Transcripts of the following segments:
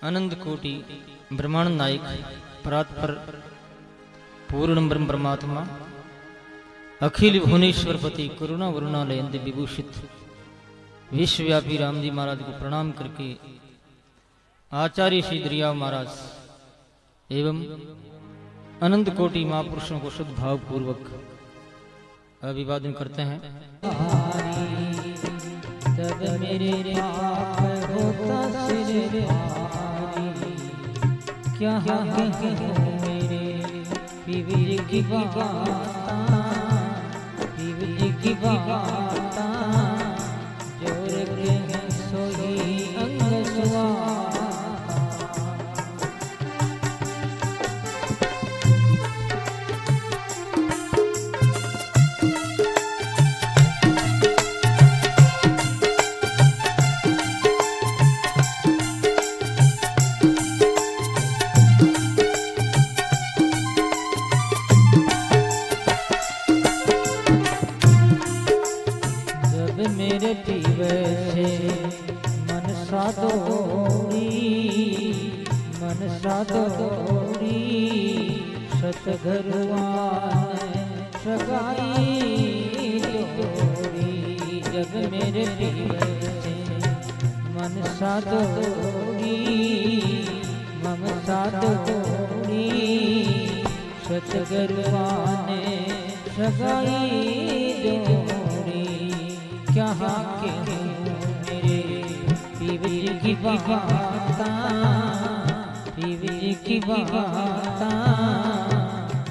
अनंत कोटि ब्रह्मांड नायक परात्पर पूर्ण ब्रह्म परमात्मा अखिल भुवनेश्वरपति करुणा वरुणालय अंत विभूषित विश्वव्यापी राम जी महाराज को प्रणाम करके आचार्य श्री दरिया महाराज एवं अनंत कोटि महापुरुषों को शुद्ध भाव पूर्वक अभिवादन करते हैं। तब मेरे पाप होता सिर भारी, क्या मेरे पीवी की बाता, पीवी की बाता, जोर के सोई अंग सुआ। मेरे पीवे से मन सादोरी, मन सादोरी, सतगुरुआन सगाई जोड़ी। जब मेरे पीवे से मन सादोरी, मम सादोरी, सतगुरुआन सगाई जोड़ी। क्या के मेरे पीवी की बाता, पीवी की बाता,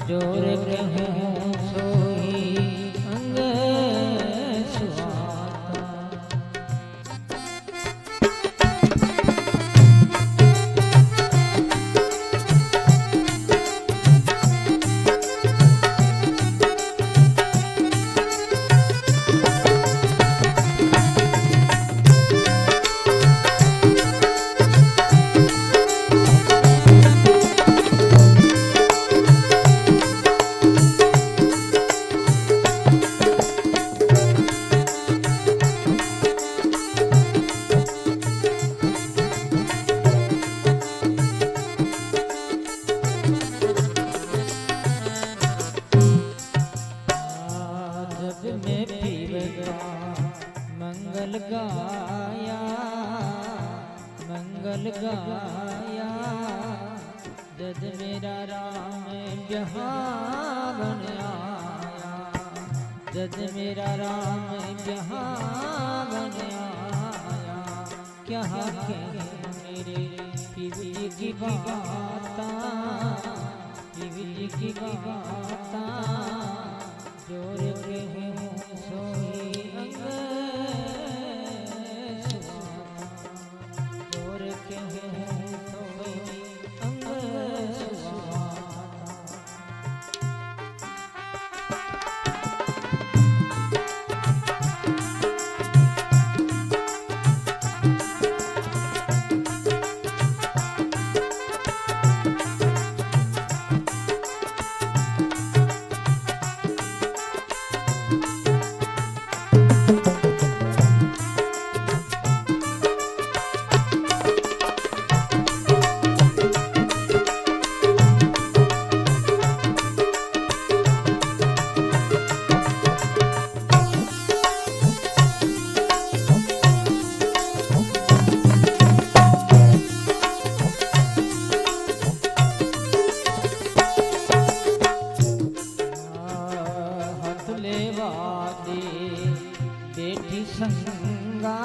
जोर कहूँ सोई अंग सुहाता। मंगल गाया, मंगल गाया, जद मेरा राम जहाँ बन आया, जद मेरा राम जहाँ बन आया। क्या के मेरे पीवी की बाता, पीवी की बाता, जोर के हूँ सोई अंग सुहाता, जोर के हूँ सोई अंग सुहाता। बेटी संगा,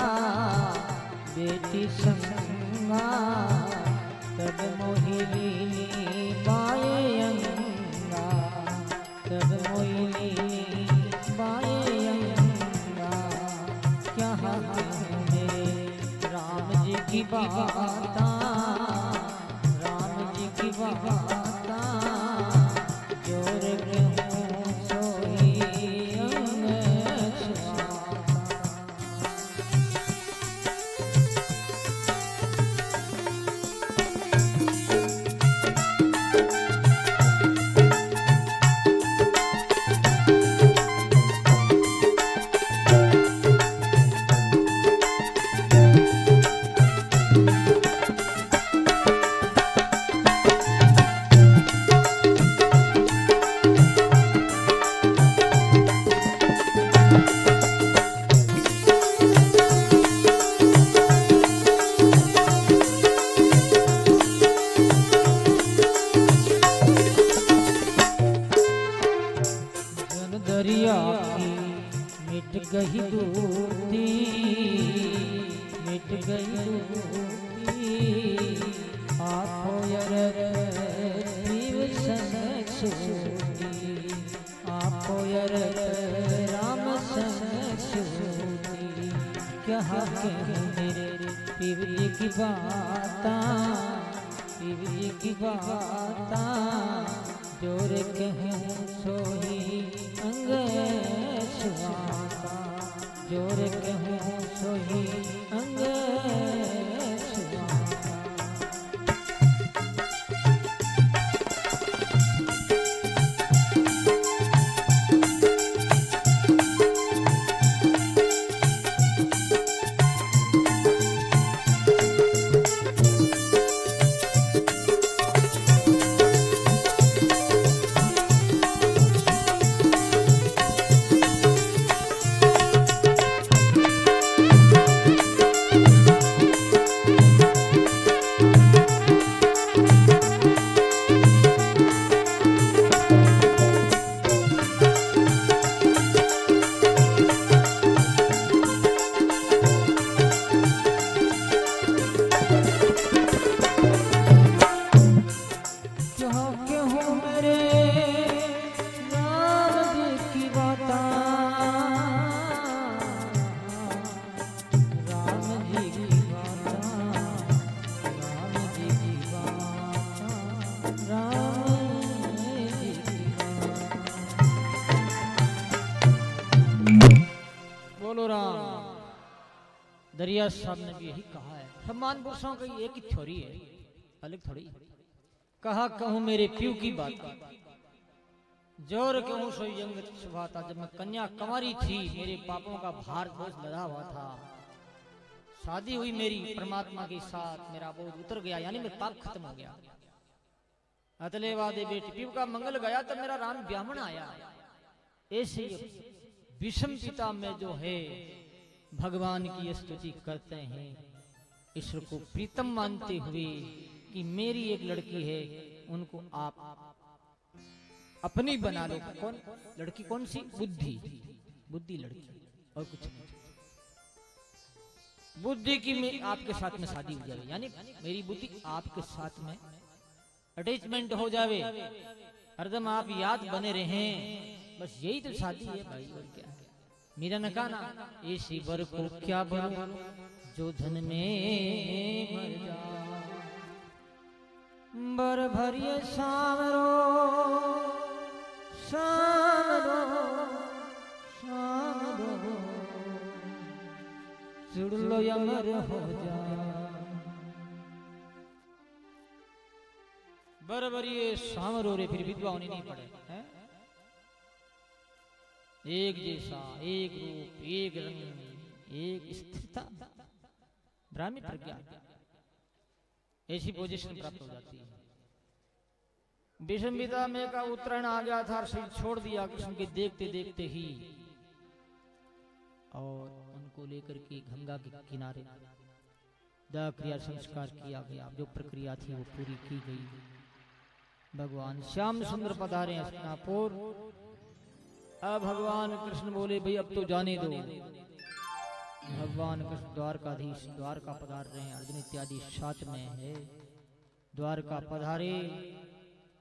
बेटी संगा, तब मोहिनी बाए अंगा, तब मोहिनी बाए अंगा। क्या मेरे राम जी की बाता, राम जी की बाता, जोर कहूँ सोई अंग सुहाता। दरिया की मिट गई दूती, मिट गई दूती। आपो यरत जीव संग सूती, आपो यरत राम संग सूती। क्या के मेरे पीवली की बाता, पीवली की बाता। जोर कहूँ सोही अंग सुहाता, जोर कहूँ सोही अंग सुहाता। दरिया साहब ने भी यही कहा है। सम्मान पुरुषों की एक ही थ्योरी है, अलग थोड़ी। कहा कहूँ मेरे प्यू की बात, जोर कहूँ सोई यंग सुभाता। जब मैं कन्या कुमारी थी, मेरे पापों का भार बोझ लदा हुआ था। शादी हुई मेरी परमात्मा के साथ, मेरा बोझ उतर गया, यानी मेरा पाप खत्म हो गया। अतले वादे बेटी प्यू का मंगल गया, तब मेरा राम ब्राह्मण आया। ऐसे विषम पिता में जो है भगवान की स्तुति करते हैं, ईश्वर को प्रीतम मानते हुए कि मेरी एक लड़की है, उनको आप अपनी बना लो। कौन लड़की? कौन सी? बुद्धि, बुद्धि लड़की, और कुछ नहीं। बुद्धि की में आपके साथ में शादी हो जाए, यानी मेरी बुद्धि आपके साथ में अटैचमेंट हो जावे, हरदम आप याद बने रहें, बस यही तो शादी है भाई, और क्या है। मीरा ने कहा ना, इसी वर को क्या भरो जो धन में मर जा। बर भरिए सामरो सामरो सामरो, जुड़ लो अमर हो जा। बर भरिए सामरो रे, फिर विधवा होनी नहीं पड़े है? एक जैसा, एक रूप, एक रंग, एक स्थिरता, ब्राह्मी प्रज्ञा, ऐसी पोजीशन प्राप्त हो जाती है। विषमविदा में का उत्तरायण आ गया था, शरीर छोड़ दिया कृष्ण के देखते देखते ही, और उनको लेकर के गंगा के किनारे दाह क्रिया संस्कार किया गया। जो प्रक्रिया थी वो पूरी की गई। भगवान श्याम सुंदर पधारे हस्तिनापुर। अब भगवान कृष्ण बोले भाई अब तो जाने दो। भगवान कृष्ण द्वारकाधीश द्वारका पधार रहे हैं, अर्जुन इत्यादि साथ में है। द्वारका पधारे,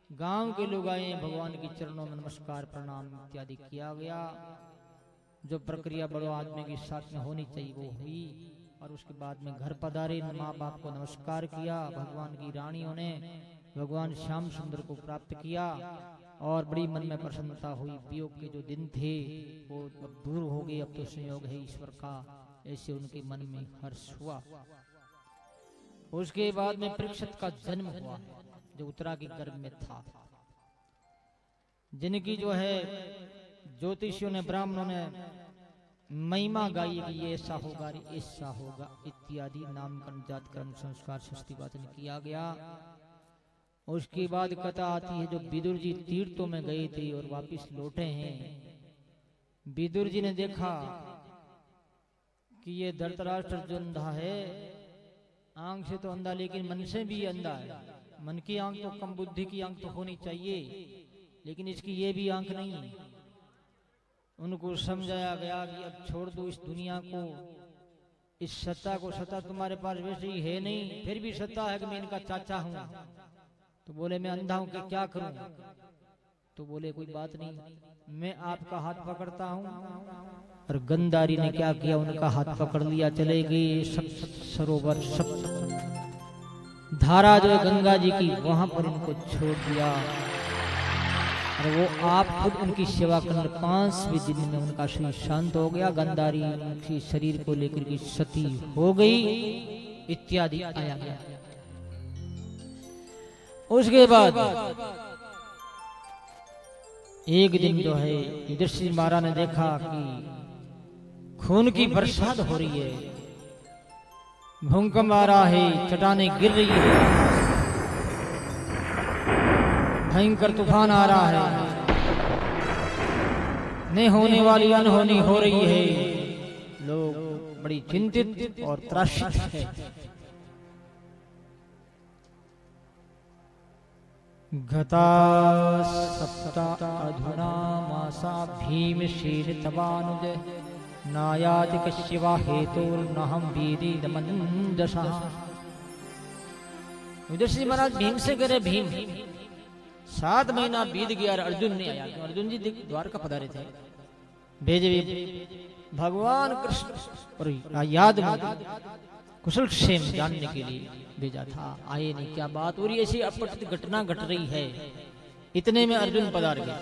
गांव के लोग आए, भगवान के चरणों में नमस्कार प्रणाम इत्यादि किया गया। जो प्रक्रिया बड़ो आदमी के साथ में होनी चाहिए वो हुई। और उसके बाद में घर पधारे, माँ बाप को नमस्कार किया। भगवान की रानियों ने भगवान श्याम सुंदर को प्राप्त किया और बड़ी मन में प्रसन्नता हुई। वियोग के जो दिन थे वो अब दूर हो गए, अब तो संयोग है ईश्वर का, ऐसे उनके मन में हर्ष हुआ। उसके बाद में परीक्षित का जन्म हुआ जो उत्तरा के गर्भ में था, जिनकी जो है ज्योतिषियों ने ब्राह्मणों ने महिमा गाई कि ये ऐसा होगा ऐसा होगा इत्यादि। नामकरण जातकर्म संस्कार सस्ती वाचन किया गया। उसके बाद कथा आती है जो विदुर जी तीर्थों में गए थे और वापस लौटे हैं। विदुर जी ने देखा कि ये धृतराष्ट्र जो अंधा है, आंख से तो अंधा लेकिन मन से भी अंधा है। मन की आंख तो कम, बुद्धि की आंख तो होनी चाहिए, लेकिन इसकी ये भी आंख नहीं है। उनको समझाया गया कि अब छोड़ दो इस दुनिया को, इस सत्ता को, सत्ता तुम्हारे पास वैसे ही है नहीं, फिर भी सत्ता है कि मैं इनका चाचा हूं। तो बोले मैं अंधा हूं कि क्या करूं? तो बोले कोई बात नहीं, मैं आपका हाथ पकड़ता हूं। और गंधारी ने क्या किया, उनका हाथ पकड़ लिया, चले गए सब सरोवर, सब धारा जो है गंगा जी की, वहां पर इनको छोड़ दिया। और वो आप खुद उनकी सेवा करने 5वें दिन में उनका शरीर शांत हो गया। गंधारी उनके शरीर को लेकर के सती हो गई इत्यादि आया गया। उसके बाद एक दिन जो है युधिष्ठिर महाराज ने देखा कि खून की बरसात हो रही है, भूकंप आ रहा है, चट्टानें गिर रही है, भयंकर तूफान आ रहा है, नहीं होने वाली अनहोनी हो रही है। लोग बड़ी चिंतित और त्रसित है। गता सप्ता अधुना मासा भीमसेन तवानुज नायाति कश्यवा हेतुर्नहं वेदिदमन्दसा। युधिष्ठिर महाराज भीम से करे, भीम 7 महीना बीत गया और अर्जुन ने आया। तो अर्जुन जी द्वारका पधारे थे, भेजे भगवान कृष्ण और याद में कुशल क्षेम जानने के लिए भेजा था, आए नहीं। क्या बात हो रही, ऐसी अपरिचित घटना घट रही है। इतने में अर्जुन पधार गए,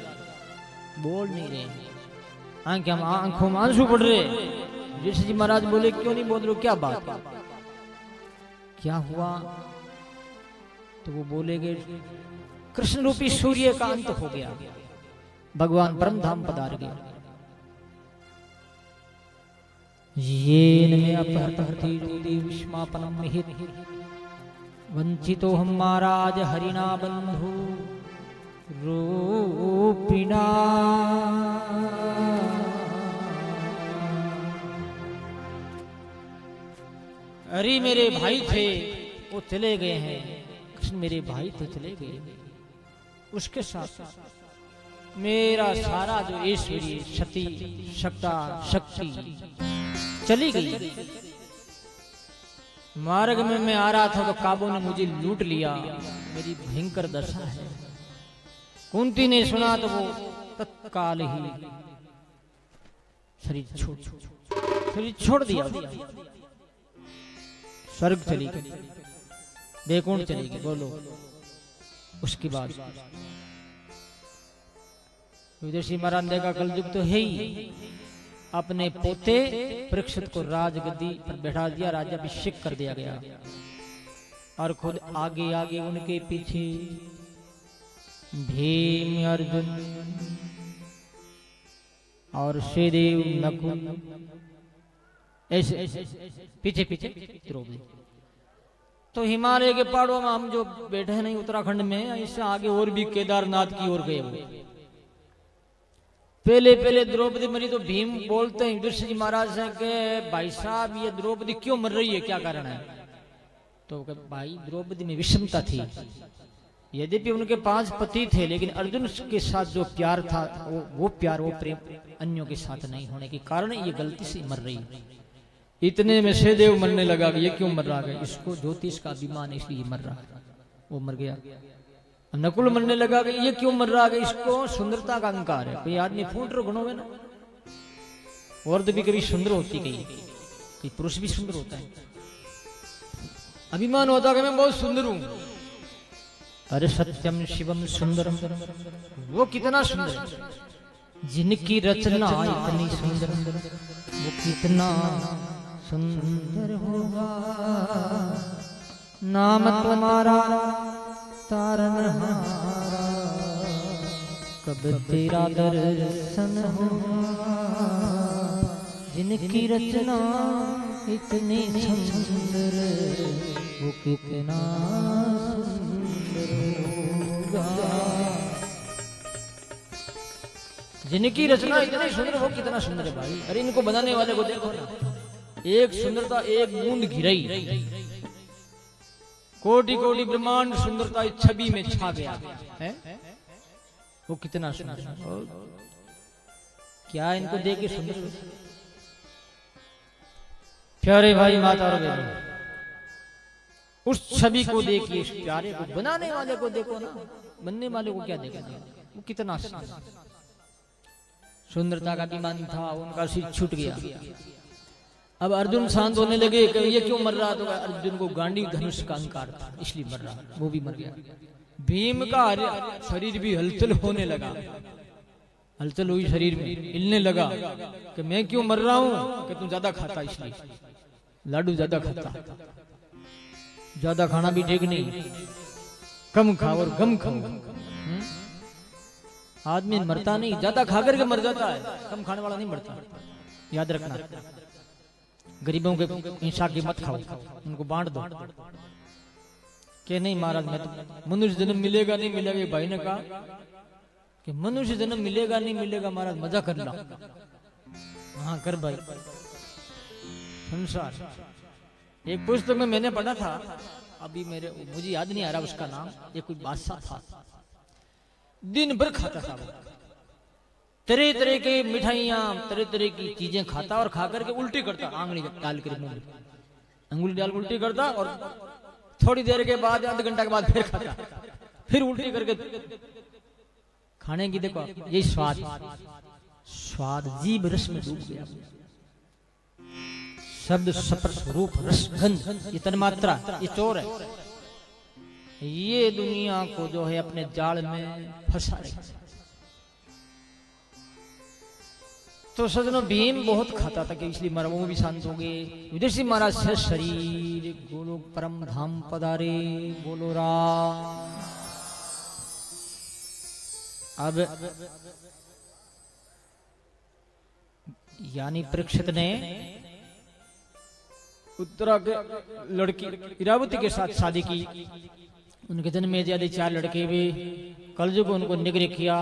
बोल नहीं रहे, आंखों में आंसू पड़ रहे। युधिष्ठिर जी महाराज बोले क्यों नहीं बोल रहे, क्या बात, क्या हुआ? तो वो बोलेगे कृष्ण रूपी सूर्य का अंत हो गया, भगवान परम धाम पधार गए। येन में अपहर्ति विस्मापनम मिहित वंचितो हम महाराज हरिना बंधु रूपिणा। अरे मेरे भाई थे वो चले गए हैं, कृष्ण मेरे भाई थे चले गए, उसके साथ मेरा सारा जो ऐश्वर्य शक्ति शक्ति चली गई। मार्ग में मैं आ रहा था तो काबू ने मुझे लूट लिया, मेरी भयंकर दशा है। कुंती ने सुना तो वो तत्काल ही शरीर छोड़ दिया, स्वर्ग चली गई, वैकुंठ चली गई। बोलो उसके बाद युधिष्ठिर महाराज देखा कलयुग तो है ही, अपने पोते परीक्षित को राजगद्दी पर बैठा दिया, राज्याभिषेक कर दिया गया। और खुद आगे आगे उनके पीछे भीम, अर्जुन और सहदेव, नकुल, ऐसे पीछे पीछे द्रौपदी। तो हिमालय के पहाड़ों में हम जो बैठे हैं नहीं उत्तराखंड में, इससे आगे और भी केदारनाथ की ओर गए हुए। पहले द्रौपदी मरी तो भीम बोलते हैं युधिष्ठिर महाराज से कि भाई साहब ये द्रौपदी क्यों मर रही है, क्या कारण है? तो भाई द्रौपदी में विषमता थी, यद्यपि उनके 5 पति थे, लेकिन अर्जुन के साथ जो प्यार था वो प्यार, वो प्रेम अन्यों के साथ नहीं होने के कारण ये गलती से मर रही। इतने में सहदेव मरने लगा कि ये क्यों मर रहा है, इसको ज्योतिष का अभिमान इसलिए मर रहा है, वो मर गया। नकुल मरने लगा कि ये क्यों मर रहा है, इसको सुंदरता का अहंकार है। कोई आदमी फूट रो गुणों में ना, औरत भी कभी सुंदर होती, कहीं पुरुष भी सुंदर होता है, अभिमान होता है कि मैं बहुत सुंदर हूं। अरे सत्यम शिवम सुंदरम, वो कितना सुंदर है, जिनकी रचना इतनी सुंदर, वो कितना सुंदर होगा। नाम तुम्हारा तारनहारा, कब तेरा दर्शन होगा। जिनकी रचना इतनी सुंदर, वो कितना सुंदर होगा। जिनकी रचना इतनी सुंदर, वो कितना सुंदर है भाई। अरे इनको बनाने वाले को देखो ना, एक सुंदरता एक बूंद घिरई, कोटि कोटि ब्रह्मांड सुंदरता इस छवि में छा गया है। वो कितना सुंदर, क्या इनको देख के सुंदर प्यारे भाई माता और बहनों, उस छवि को देखिए, इस प्यारे को, बनाने वाले को देखो ना, बनने वाले को क्या देखा, वो कितना सुंदरता का अभिमान था, उनका सिर छूट गया। अब अर्जुन शांत होने लगे कि ये क्यों मर रहा, तो अर्जुन को गांडीव धनुष का अहंकार था इसलिए मर रहा, वो भी मर गया। भीम का शरीर भी हलचल होने लगा, हलचल हुई शरीर में, हिलने लगा कि मैं क्यों मर रहा हूं, कि तुम ज्यादा खाता इसलिए, लाडू ज्यादा खाता, ज्यादा खाना भी ठीक नहीं, कम खाओ और गम खाओ। आदमी मरता नहीं, ज्यादा खा करके मर जाता है, कम खाने वाला नहीं मरता, याद रखना। गरीबों के हिंसा की मत खाओ, उनको बांट दो। कि नहीं महाराज मैं तो मनुष्य जन्म मिलेगा नहीं मिलेगा, भाई ने कहा कि मनुष्य जन्म मिलेगा नहीं मिलेगा महाराज, मजा कर ला। हाँ कर भाई। संसार, एक पुस्तक में मैंने पढ़ा था, अभी मुझे याद नहीं आ रहा उसका नाम, ये कोई बादशाह था, दिन भर खाता था वो, तरह तरह के मिठाइयां, तरह तरह की चीजें खाता और खा करके उल्टी करता, आंगली डाल कर मुंह में अंगुली डाल उल्टी करता, और थोड़ी देर के बाद, आधा घंटा के बाद फिर खाता, फिर उल्टी करके खाने की देखो यही स्वाद, स्वाद जीभ रस में डूब गया। शब्द स्पर्श रूप रस गंध, ये तन्मात्रा, ये चोर है, ये दुनिया को जो है अपने जाल में फंसा रही। तो सजनों भीम बहुत खाता था कि इसलिए मरा, वो भी शांत हो गए। युधिष्ठिर महाराज से शरीर बोलो परम धाम पधारे, बोलो राम। अब यानी परीक्षित ने उत्तरा के लड़की इरावती के साथ शादी की, उनके जन्म में ज्यादा 4 लड़के हुए, कलयुग उनको निग्रह किया।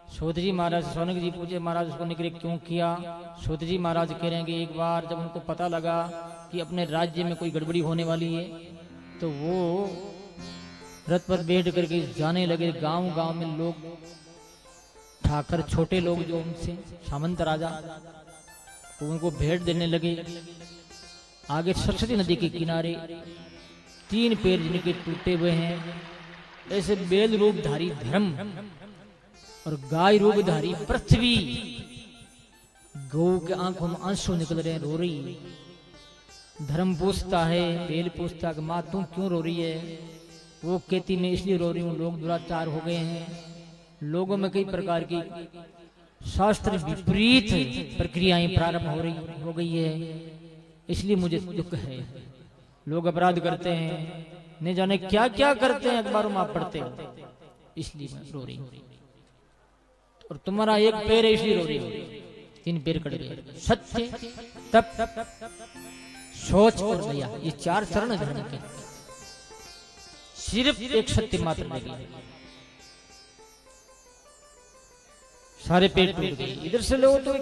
सूत जी महाराज, सोनक जी पूछे महाराज उसको निग्रह क्यों किया, सूत जी महाराज कह रहे हैं कि एक बार जब उनको पता लगा कि अपने राज्य में कोई गड़बड़ी होने वाली है, तो वो रथ पर बैठ करके जाने लगे, गांव गांव में लोग ठाकर छोटे लोग जो उनसे सामंत राजा, तो उनको भेंट देने लगे। आगे सरस्वती नदी के किनारे 3 पैर जिनके टूटे हुए हैं, ऐसे बेल रूपधारी धर्म और गाय रूपधारी पृथ्वी, गौ के आंखों में आंसू निकल रहे हैं, रो रही। धर्म पूछता है, बेल पूछता कि माँ तुम क्यों रो रही है, वो कहती मैं इसलिए रो रही हूँ, लोग दुराचार हो गए हैं, लोगों में कई प्रकार की शास्त्र विपरीत प्रक्रियाएं प्रारंभ हो गई है, इसलिए मुझे दुख है। लोग अपराध करते हैं, नहीं जाने क्या क्या करते हैं, अखबारों में आप पढ़ते हो, इसलिए मैं रो रही हूँ। और तुम्हारा एक पैर है इसलिए रो रही हो, 3 पैर कट गए। सत्य, तप, सोच और दया, ये 4 चरण धर्म के, सिर्फ एक सत्य मात्र लगी, सारे पेट टूट गए। इधर से लो तो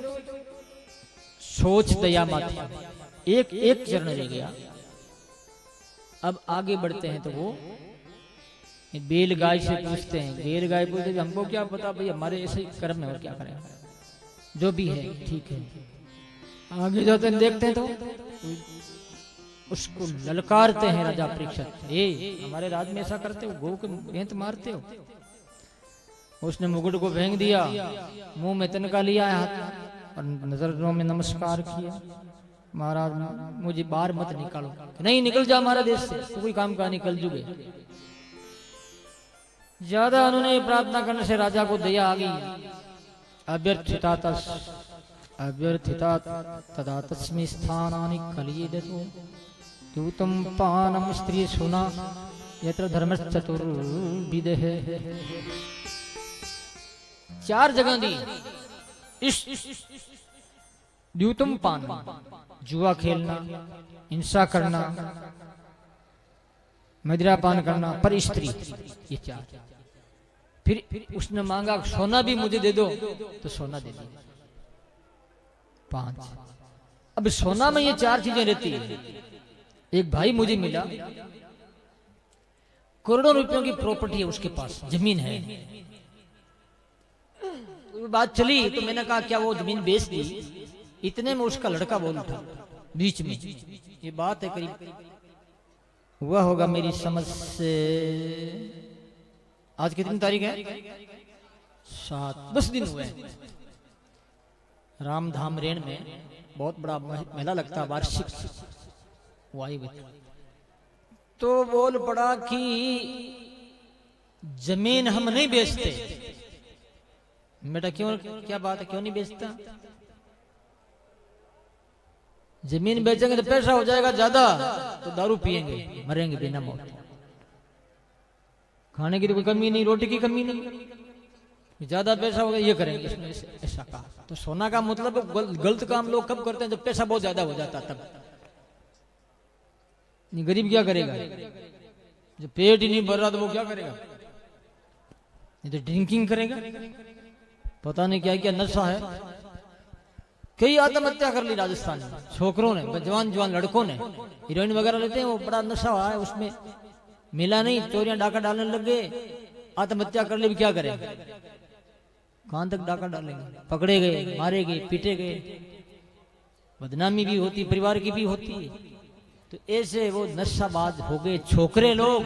सोच दया मात्र, एक चरण रह गया। अब आगे बढ़ते हैं तो वो बेल गाय से पूछते हैं, बेल गाय पूछते हैं हमको क्या पता भाई, हमारे ऐसे ही कर्म है और क्या करें, जो भी है ठीक है। आगे जाते हैं, देखते हैं तो उसको ललकारते हैं राजा परीक्षित, ए हमारे राज में ऐसा करते हो, गौ के भेंत मारते हो। उसने मुकुट को फेंक दिया, मुंह में तिनका लिया हाथ और नजरों में नमस्कार किया, महाराज मुझे बाहर मत निकालो। नहीं निकल जा हमारे देश से, तो कोई काम का निकल जुगे। ज्यादा उन्होंने प्रार्थना करने से राजा को दया आ गई। अभ्यर्थिता तदा तस्मै स्थानानि कलियदतो दूतं पानम स्त्री सुना यत्र धर्मश्चतुर्विदः। 4 जगह दी। द्यूतम पान, जुआ खेलना, हिंसा करना, मदिरा पान करना, पर स्त्री, ये 4। फिर उसने मांगा सोना भी मुझे दे दो, तो सोना दे दिया 5। अब सोना में ये 4 चीजें रहती है। एक भाई मुझे मिला, करोड़ों रुपयों की प्रॉपर्टी है उसके पास, जमीन है, वो बात चली तो मैंने कहा क्या वो जमीन बेच दी? इतने में उसका लड़का बोल उठा बीच में, ये बात है करीब हुआ होगा मेरी समझ से, आज कितनी तारीख है? 7-10 दिन हुए। रामधाम रेण में बहुत बड़ा मेला लगता है वार्षिक, तो बोल पड़ा कि जमीन हम नहीं बेचते। बेटा क्यों, क्या बात है, क्यों नहीं बेचता? जमीन बेचेंगे तो पैसा हो जाएगा ज्यादा, तो दारू पिएंगे, मरेंगे बिना मौत। खाने की तो कोई कमी नहीं, रोटी की कमी नहीं, ज्यादा पैसा होगा ये करेंगे, इसमें ऐसा कहा। तो सोना का मतलब गलत काम लोग कब करते हैं? जब पैसा बहुत ज्यादा हो जाता तब। गरीब क्या करेगा? जो पेट ही नहीं भर रहा तो वो क्या करेगा? ये तो ड्रिंकिंग करेगा, पता नहीं क्या क्या नशा है। कई आत्महत्या कर ली राजस्थान में छोकरों ने, जवान जवान लड़कों ने। हीरोइन वगैरह लेते हैं, वो बड़ा नशा हुआ है, उसमें मिला नहीं, चोरियां डाका डालने लग गए, आत्महत्या कर ली। क्या करें? कहां तक डाका डालेंगे? पकड़े गए, मारे गए, पीटे गए, बदनामी भी होती, परिवार की भी होती है। तो ऐसे वो नशाबाज हो गए छोकरे लोग,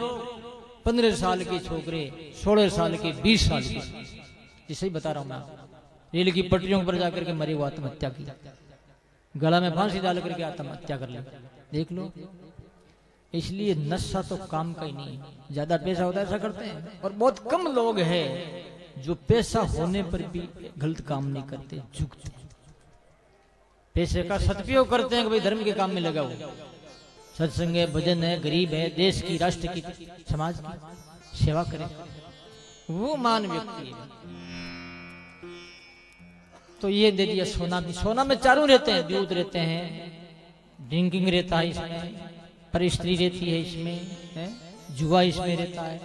15 साल के छोकरे, 16 साल के, 20 साल के, जिसे ही बता रहा हूं मैं। रेल की पटरियों पर जाकर के मरे, वो आत्महत्या की, गला में फांसी डाल करके आत्महत्या कर ली। देख लो, इसलिए नशा तो काम का ही नहीं है। ज्यादा पैसा होता है ऐसा करते हैं, और बहुत कम लोग हैं जो पैसा होने पर भी गलत काम नहीं करते, झुकते। पैसे का सदुपयोग करते हैं कि भाई धर्म के काम में लगा हुआ, सत्संग है, भजन है, गरीब है, देश की, राष्ट्र की, समाज की सेवा करे, वो मान व्यक्ति है। तो ये दे दिया सोना भी। सोना में चारों रहते हैं, दूध रहते हैं, ड्रिंकिंग रहता है इसमें, पर स्त्री रहती है इसमें, है जुआ इसमें रहता है।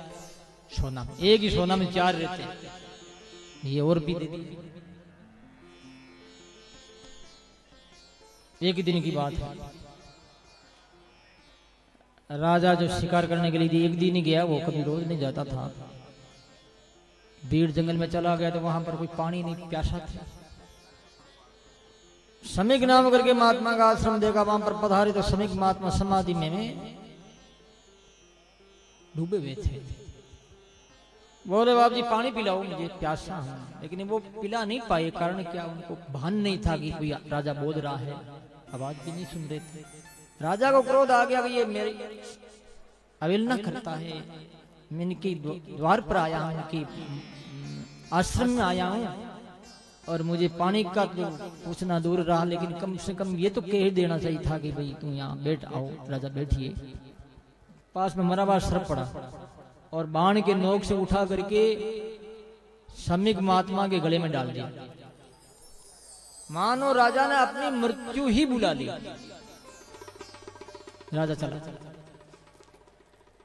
सोना में एक ही सोना में 4 रहते हैं, ये और भी दे दी। एक दिन की बात है, राजा जो शिकार करने के लिए एक दिन ही गया, वो कभी रोज नहीं जाता था। भीड़ जंगल में चला गया तो वहां पर कोई पानी नहीं, प्यासा था। समीक नाम करके महात्मा का आश्रम देखा, वहां पर पधारे तो समीक महात्मा समाधि में डूबे हुए थे। बोले बाबू जी पानी पिलाओ, मुझे प्यासा हूं। लेकिन वो पिला नहीं पाए, कारण क्या? उनको भान नहीं था कि कोई राजा बोल रहा है, आवाज भी नहीं सुन रहे थे। राजा को क्रोध आ गया कि ये मेरी अवहेलना करता है, मैं इनके द्वार पर आया हूं, इनकी आश्रम में आया हूं, और मुझे पानी का तो पूछना दूर रहा, लेकिन कम से कम ये तो कह देना चाहिए था कि भाई तुम यहाँ बैठ आओ। राजा बैठिए। पास में मरा हुआ सर्प पड़ा, और बाण के नोक से उठा करके समीक महात्मा के गले में डाल दिया। मानो राजा ने अपनी मृत्यु ही बुला ली। राजा चला।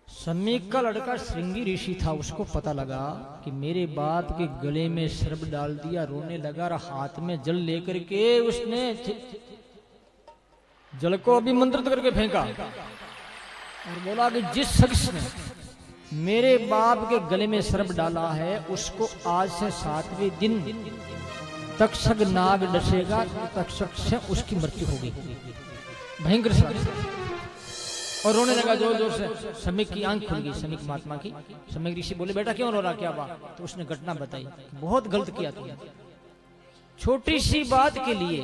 समीक का लड़का श्रृंगी ऋषि था, उसको पता लगा कि मेरे बाप के गले में सर्प डाल दिया, रोने लगा, और हाथ में जल लेकर के उसने जल को अभिमंत्रित करके फेंका और बोला कि जिस शख्स ने मेरे बाप के गले में सर्प डाला है, उसको आज से 7वें दिन तक्षक नाग डसेगा, तक्षक से उसकी मृत्यु होगी। भयंकर सर्प। और रोने लगा जोर जोर से। समीक की आंख खुल गई, समीक महात्मा की। समीक ऋषि बोले बेटा क्यों रो रहा, क्या बात? तो उसने घटना बताई, बहुत गलत किया तुमने, छोटी सी बात के लिए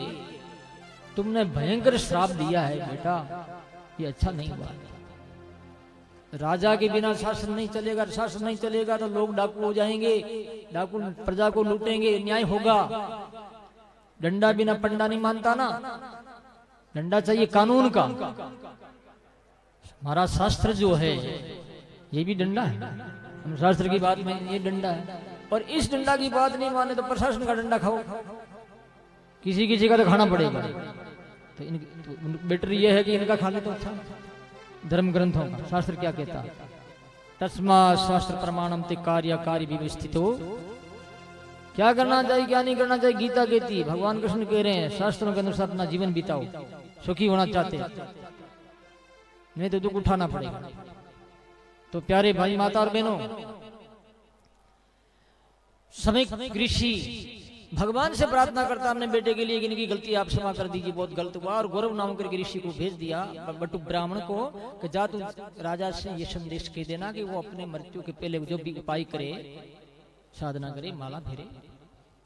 तुमने भयंकर श्राप दिया है बेटा, ये अच्छा नहीं हुआ। राजा के बिना शासन नहीं चलेगा, शासन नहीं चलेगा तो लोग डाकू हो जाएंगे, डाकू प्रजा को लूटेंगे, न्याय होगा। डंडा बिना पंडा नहीं मानता ना, डंडा चाहिए कानून का। हमारा शास्त्र जो है ये भी डंडा है, हम शास्त्र की बात में ये डंडा है। और इस डंडा की बात नहीं माने तो प्रशासन का डंडा खाओ, किसी किसी का तो खाना पड़ेगा। तो बेटर ये है कि इनका खा ले तो अच्छा। धर्म ग्रंथों का शास्त्र क्या कहता है? तस्मा शास्त्र प्रमाणम ते कार्यकारी व्यवस्थित हो। क्या करना चाहिए क्या नहीं करना चाहिए गीता कहती है, भगवान कृष्ण कह रहे हैं शास्त्रों के अनुसार अपना जीवन बिताओ, सुखी होना चाहते नहीं तो दुख उठाना पड़ेगा। तो प्यारे भाई माता और बहनों, समीक ऋषि भगवान से प्रार्थना करता अपने बेटे के लिए कि इनकी गलती आप क्षमा कर दीजिए, बहुत गलत हुआ। और गौरव नाम करके ऋषि को भेज दिया, बटुक ब्राह्मण को, कि जा तू राजा से ये संदेश कह देना कि वो अपने मृत्यु के पहले जो भी उपाय करे, साधना करे, माला फेरे,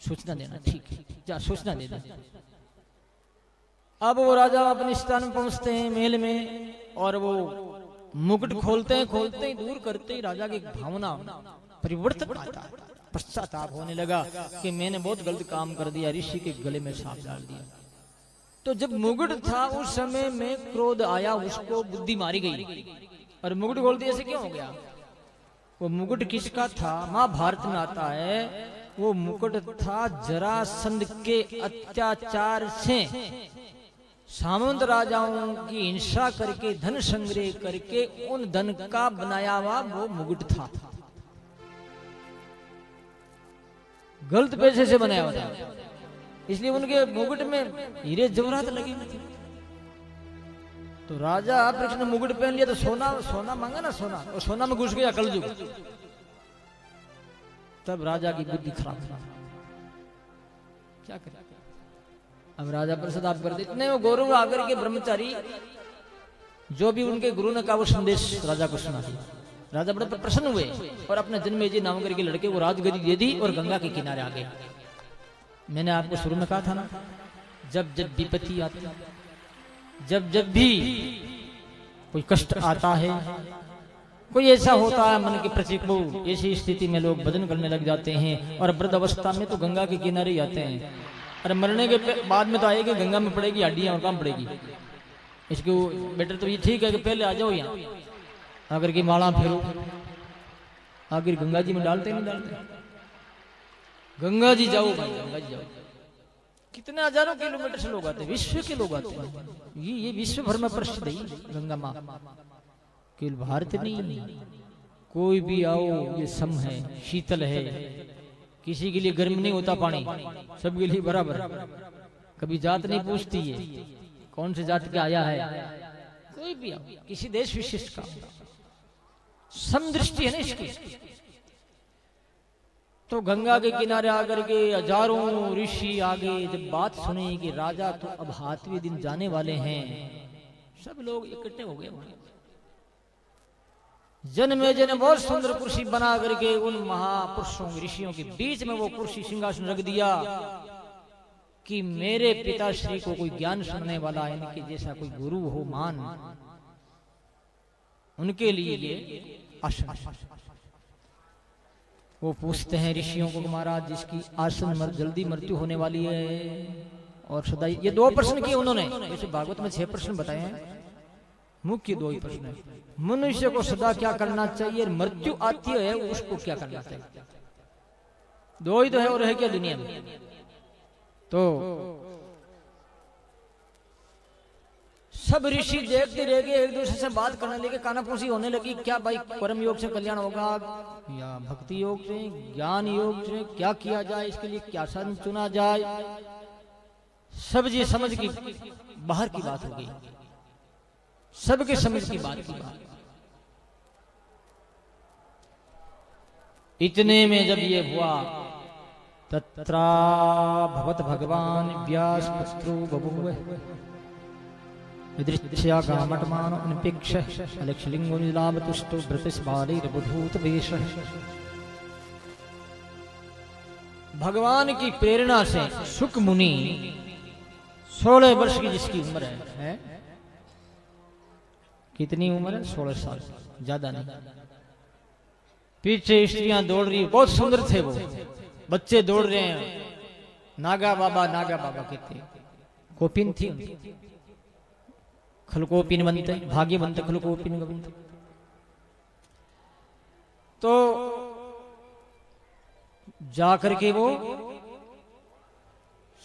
सूचना देना। ठीक है, जा सूचना दे देना। अब वो राजा अपने स्थान में पहुंचते हैं महल में, और वो मुकुट खोलते हैं, खोलते ही दूर करते ही राजा की भावना परिवर्तन आता है, पश्चाताप होने लगा कि मैंने बहुत गलत काम कर दिया, ऋषि के गले में सांप डाल दिया। तो जब मुकुट था उस समय में क्रोध आया, उसको बुद्धि मारी गई और मुकुट खोलते ऐसे क्यों हो गया? वो मुकुट किसका था? महाभारत में आता है वो मुकुट था जरासंध के अत्याचार से सामंत राजाओं की हिंसा करके धन संग्रह करके उन धन का बनाया हुआ वो मुकुट था, गलत पैसे से बनाया हुआ था, इसलिए उनके मुकुट में हीरे जवाहरात लगे हुए थे। तो राजा परीक्षित ने मुकुट पहन लिया तो सोना मांगा ना, सोना, और सोना में घुस गया कलयुग। तब राजा की बुद्धि खराब हुई, क्या करे? अब राजा पश्चाताप कर दे। इतने वो गौरव आकर के ब्रह्मचारी जो भी उनके गुरु ने कहा वो संदेश राजा को सुना दिया। राजा बड़े प्रसन्न हुए और अपने जन्मेजय नाम करके लड़के को राजगद्दी दे दी और गंगा के किनारे आ गए। मैंने आपको शुरू में कहा था ना, जब जब विपत्ति आती, जब जब भी कोई कष्ट आता है, कोई ऐसा होता है मन के प्रतिकूल, ऐसी स्थिति में लोग भजन करने लग जाते हैं और वृद्ध अवस्था में तो गंगा के किनारे आते हैं। अरे मरने के बाद में तो आएगी गंगा में पड़ेगी हड्डियां और काम पड़ेगी। इसको बेटर तो ये ठीक है कि पहले आ जाओ यहाँ, आकर की माला फेरो, आखिर गंगा जी में डालते नहीं डालते? गंगा जी जाओ भाई, गंगा जी जाओ। कितने हजारों किलोमीटर से लोग आते हैं, विश्व के लोग आते हैं। ये विश्व भर में प्रसिद्ध है गंगा माँ, केवल भारत नहीं, कोई भी आओ ये सम है, शीतल है, किसी के लिए गर्म नहीं होता पानी, सबके लिए बराबर, कभी जात नहीं पूछती है कौन से जात का आया है, कोई भी आओ, किसी देश विशिष्ट का, समदृष्टि है ना इसकी। तो गंगा के किनारे आकर के हजारों ऋषि आगे जब बात सुनी कि राजा तो अब 7वें दिन जाने वाले हैं, सब लोग इकट्ठे हो गए। जन्मेजय ने बहुत सुंदर कुर्सी बना करके उन महापुरुषों ऋषियों के बीच में वो कुर्सी सिंहासन रख दिया कि मेरे पिताश्री को कोई ज्ञान सुनने वाला, इनके जैसा कोई गुरु हो मान, उनके लिए ये आसन। वो पूछते हैं ऋषियों को, महाराज जिसकी आसन जल्दी मृत्यु होने वाली है और सदा, ये 2 प्रश्न किए उन्होंने, जैसे भागवत में 6 प्रश्न बताए हैं, मुख्य 2 ही प्रश्न है। मनुष्य को सदा क्या करना चाहिए, मृत्यु आती है उसको क्या करना चाहिए, 2 ही तो है, और है क्या दुनिया में? तो सब ऋषि देखते रह गए, एक दूसरे से बात करने लगे, कानाफूसी होने लगी, क्या भाई कर्म योग से कल्याण होगा या भक्ति योग से, ज्ञान योग से, क्या किया जाए, इसके लिए क्या साधन चुना जाए? सब जी समझ की बाहर की बात हो गई, सबके समझ की बात की बात। इतने में जब ये हुआ, तत्रा भगवत भगवान व्यास पुत्रो बभूव विदृश्या गामटमान अनपेक्ष अलक्षलिंगो निलावतुष्टो भृतिस्बालैर्बुधूत वेशः। भगवान की प्रेरणा से शुक मुनि 16 वर्ष की जिसकी उम्र है, कितनी उम्र है? 16 साल, ज्यादा नहीं। पीछे स्त्रियां दौड़ रही, बहुत सुंदर थे वो, बच्चे दौड़ रहे हैं, नागा बाबा कहते, कोपिन थी उनकी, खलकोपिन बनते, भाग्यवंत खलकोपिन बनते। तो जाकर के वो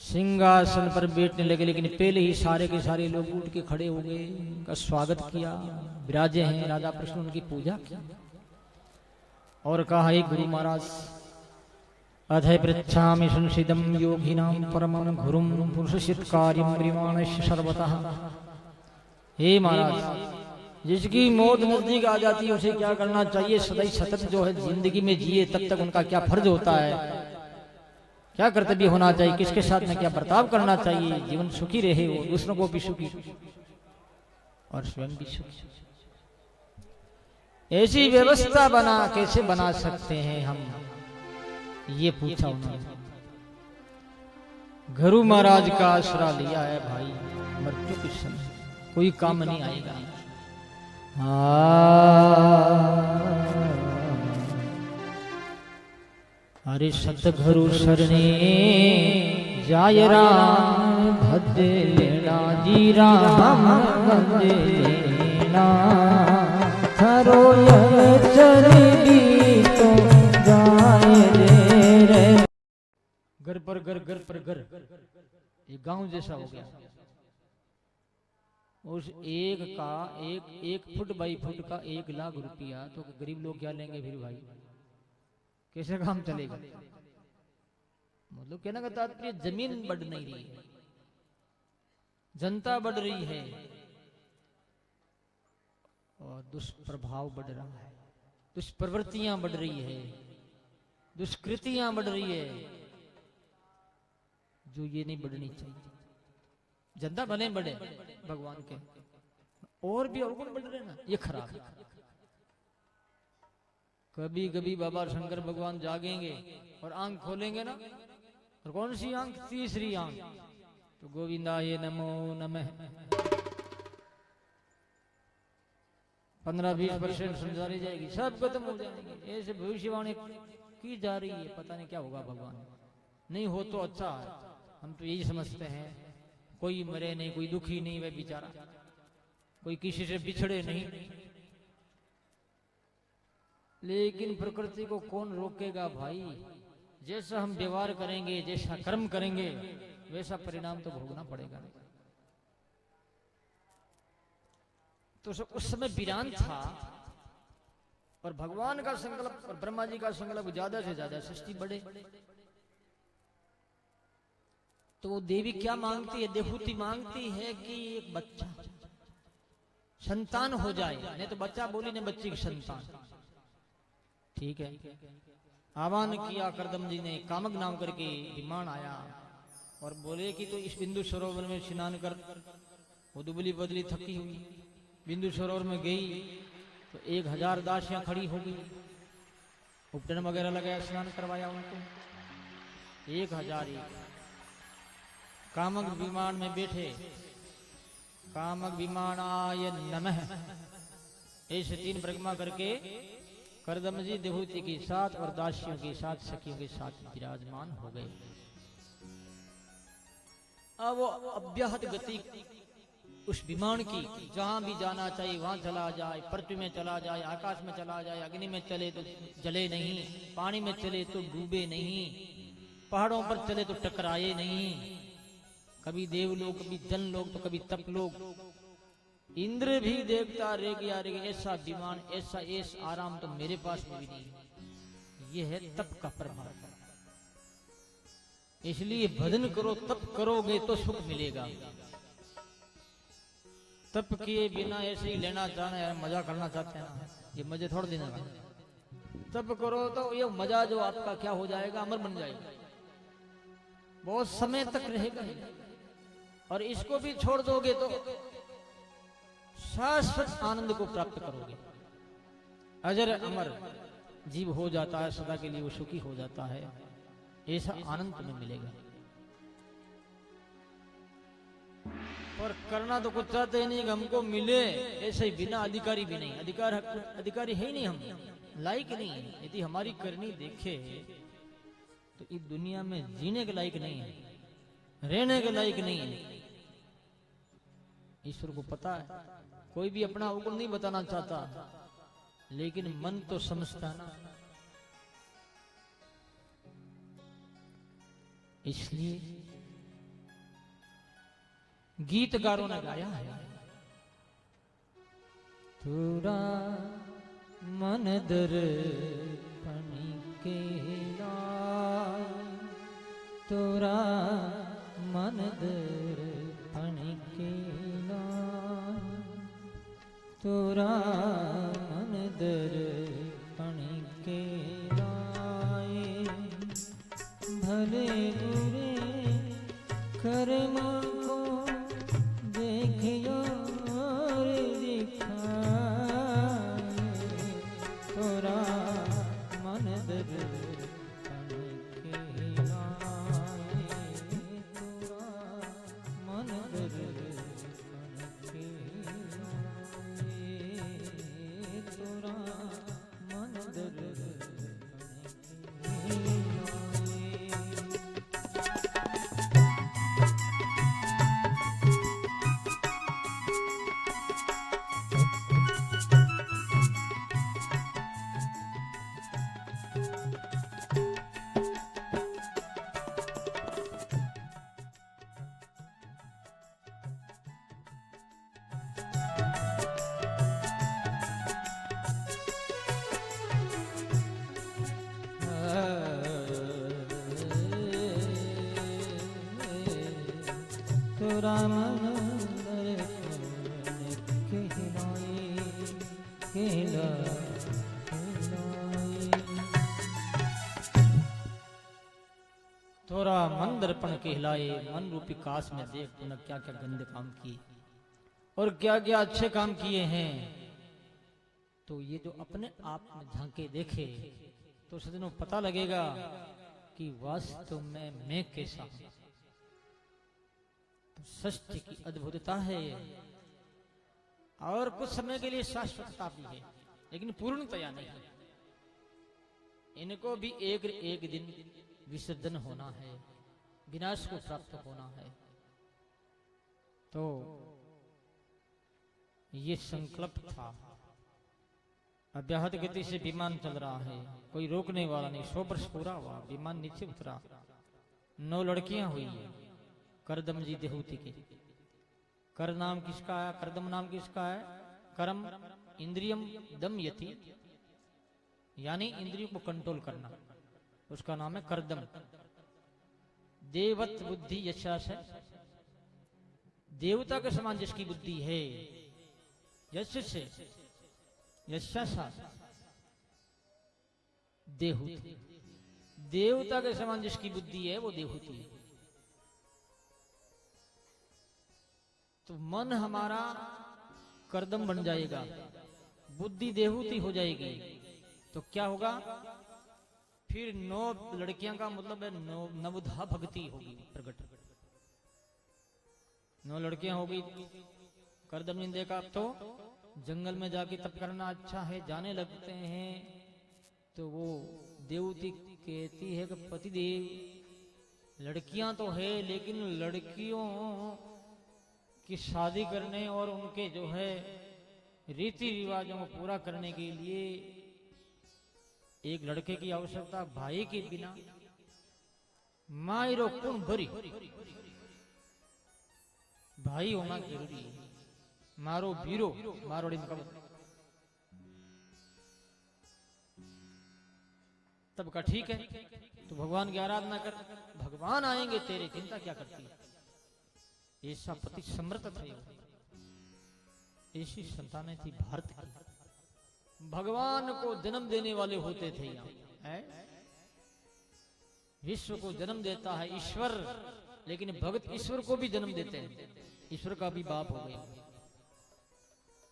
सिंहासन पर बैठने लगे, लेकिन पहले ही सारे के सारे लोग उठ के खड़े हो गए, उनका स्वागत किया, विराजे हैं राजा कृष्ण, उनकी पूजा की और कहा, हे गुरु महाराज, अधय पृच्छामि संसिदं योगिनां परमं गुरुं पुरुषसित कार्यं म्रियमाणस्य सर्वतः। हे महाराज, जिसकी मौत नजदीक आ जाती है उसे क्या करना चाहिए, सदैव सतत जो है जिंदगी में जिए, तब तक उनका क्या फर्ज होता है, क्या कर्तव्य होना चाहिए, किसके साथ में क्या बर्ताव करना चाहिए, जीवन सुखी रहे, वो दूसरों को भी सुखी और स्वयं भी सुखी। ऐसी व्यवस्था कैसे बना सकते हैं हम, ये पूछा उन्होंने। गुरु महाराज का आसरा लिया है भाई, मृत्यु के समय कोई काम नहीं आएगा। अरे सतगुरु शरणे जाय राम भद्दे लेना जी राम भद्दे लेना थरो यह चरणी तो जाए रे। घर पर घर ये गांव जैसा हो गया। उस एक फुट बाई फुट का 1 लाख रुपया तो गरीब लोग क्या लेंगे फिर भाई, कैसे काम चलेगा। मतलब कहना का तात्पर्य जमीन बढ़ नहीं रही है, जनता बढ़ रही है और दुष्प्रभाव बढ़ रहा है, दुष्प्रवृत्तियां बढ़ रही है, दुष्कृतियां बढ़ रही है, जो ये नहीं बढ़नी चाहिए। जनता भले बढ़े भगवान के, और भी अवगुण बढ़ रहे ना, ये खराब है। कभी कभी बाबा शंकर भगवान जागेंगे और आंख खोलेंगे ना, और कौन सी आंख, तीसरी आंख, तो गोविंदाय नमो नमः 15-20% समझा रही जाएगी, सब खत्म हो जाएंगे। ऐसे भविष्यवाणी की जा रही है, पता नहीं क्या होगा। भगवान नहीं हो तो अच्छा है, हम तो यही समझते हैं। कोई मरे नहीं, कोई दुखी नहीं, वह बेचारा कोई किसी से बिछड़े नहीं। लेकिन प्रकृति को कौन रोकेगा भाई। जैसा हम व्यवहार करेंगे, जैसा कर्म करेंगे, वैसा परिणाम तो भोगना पड़ेगा। तो उस समय वीरान था और भगवान का संकल्प और ब्रह्मा जी का संकल्प ज्यादा से ज्यादा सृष्टि बढ़े। तो वो देवी क्या मांगती है, देवहूति मांगती है कि एक बच्चा संतान हो जाए। नहीं तो बच्चा बोली ने बच्ची की संतान। ठीक है, आह्वान किया करदम जी ने, कामक नाम करके विमान आया और बोले कि तो इस बिंदु सरोवर में स्नान कर। वो दुबली बदली थकी हुई बिंदु सरोवर में गई तो 1000 दासियां खड़ी हो गई, उपटन वगैरह लगाया, स्नान करवाया उनको। 1000 कामक विमान में बैठे, कामक विमानाय नमः ऐसे 3 परिक्रमा करके करदम जी देवहूति के साथ और दासियों के साथ, सखियों के साथ विराजमान हो गए। अब वो अव्याहत गति उस विमान की, जहां भी जाना चाहिए वहां चला जाए, पृथ्वी में चला जाए, आकाश में चला जाए, अग्नि में चले तो जले नहीं, पानी में चले तो डूबे नहीं, पहाड़ों पर चले तो टकराए नहीं। कभी देवलोक, कभी जनलोक, तो कभी तपलोक। इंद्र भी देखता रह गया, ऐसा विमान, ऐसा आराम तो मेरे पास भी नहीं। ये है तप का प्रभाव। इसलिए भजन करो, तप करोगे तो सुख मिलेगा। तप किए बिना ऐसे ही लेना चाहना है, मजा करना चाहते हैं ना, ये मजे थोड़ा देने का। तप करो तो ये मजा जो आपका क्या हो जाएगा, अमर बन जाएगा, बहुत समय तक रहेगा। और इसको भी छोड़ दोगे तो शाश्वत आनंद को प्राप्त करोगे। अजर अमर जीव हो जाता है, सदा के लिए वो सुखी हो जाता है, ऐसा आनंद तुम्हें मिलेगा। पर करना तो कुछ चाहते ही नहीं कि हमको मिले, ऐसे ही बिना अधिकारी भी नहीं। अधिकारी है ही नहीं, हम लायक नहीं है। यदि हमारी करनी देखे तो इस दुनिया में जीने के लायक नहीं है, रहने के लायक नहीं है। ईश्वर को पता है, कोई भी अपना अवगुण नहीं बताना चाहता, लेकिन मन तो समझता ना। इसलिए गीतकारों ने गाया है, थोड़ा मन दर्पण के तोरा मन दर्पण के तोरा मन दर्पण के भले राम तोरा मन दर्पण कहलाए। मन रूपी काश में देख तूने क्या क्या गंदे काम किए और क्या क्या अच्छे काम किए हैं। तो ये जो अपने आप में झांके देखे तो सजनों पता लगेगा कि वास्तव में मैं कैसा हूं। तो सृष्टि की अद्भुतता है ये, और कुछ समय के लिए शाश्वतता भी है, लेकिन पूर्णतया नहीं। इनको भी एक दिन विसर्जन होना है, विनाश को प्राप्त होना है। तो ये संकल्प था। अव्याहत गति से विमान चल रहा है, कोई रोकने वाला नहीं। 100 वर्ष पूरा हुआ, विमान नीचे उतरा। 9 लड़कियां हुई करदम जी देहूति के। कर नाम किसका है? करदम नाम किसका है? करम इंद्रियम दम यति, यानी इंद्रियों को कंट्रोल करना, उसका नाम है करदम। देवत बुद्धि यशास है, देवता के समान जिसकी बुद्धि है। यश से यशासा देहूति, देवता के समान जिसकी बुद्धि है वो देहूति है। तो मन हमारा करदम बन जाएगा, बुद्धि देहूति हो जाएगी। तो क्या होगा फिर? 9 लड़कियां का मतलब है नवधा भक्ति होगी प्रकट। 9 लड़कियां होगी। करदम ने देखा अब तो जंगल में जाके तप करना अच्छा है, जाने लगते हैं। तो वो देवती कहती है कि पतिदेव लड़कियां तो है, लेकिन लड़कियों की शादी करने और उनके जो है रीति रिवाजों को पूरा करने के लिए एक लड़के की आवश्यकता। भाई के बिना मायरो कुण भरी, भाई होना जरूरी है। मारो बीरो मारोड़ी में कब तब का ठीक है, तो भगवान की आराधना कर, भगवान आएंगे तेरे, चिंता क्या करती है। ऐसा पति समर्थ थे, ऐसी संतानें थी भारत की। भगवान को जन्म देने वाले होते थे यहाँ। विश्व को जन्म देता है ईश्वर, लेकिन भगत ईश्वर को भी जन्म देते हैं, ईश्वर का भी बाप हो गया।